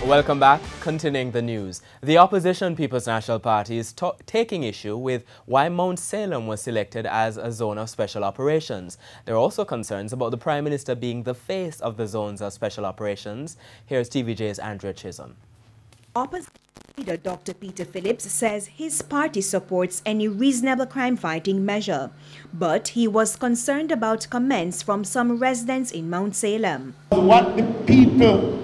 Welcome back. Continuing the news. The opposition People's National Party is taking issue with why Mount Salem was selected as a zone of special operations. There are also concerns about the Prime Minister being the face of the zones of special operations. Here's TVJ's Andrea Chisholm. Opposition leader Dr. Peter Phillips says his party supports any reasonable crime-fighting measure, but he was concerned about comments from some residents in Mount Salem. What the people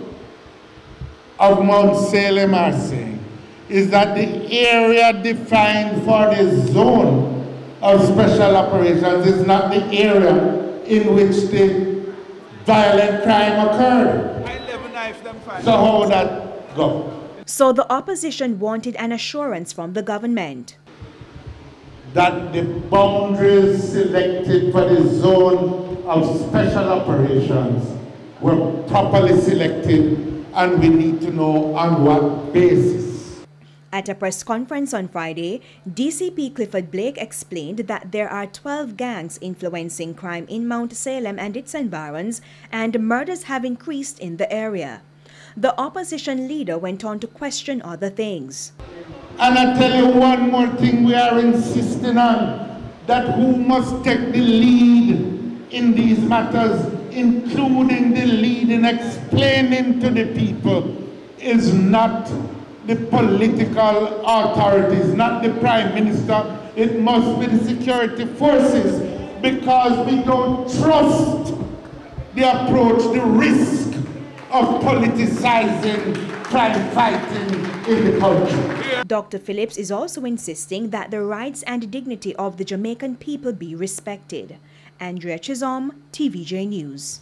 of Mount Salem are saying is that the area defined for the zone of special operations is not the area in which the violent crime occurred. So how would that go? So the opposition wanted an assurance from the government that the boundaries selected for the zone of special operations were properly selected, and we need to know on what basis. At a press conference on Friday, DCP Clifford Blake explained that there are 12 gangs influencing crime in Mount Salem and its environs, and murders have increased in the area. The opposition leader went on to question other things. And I tell you one more thing we are insisting on, that who must take the lead in these matters, including the lead in explaining to the people, is not the political authorities, not the Prime Minister. It must be the security forces, because we don't trust the approach, the risk of politicizing crime fighting in the country. Dr. Phillips is also insisting that the rights and dignity of the Jamaican people be respected. Andrea Chisholm, TVJ News.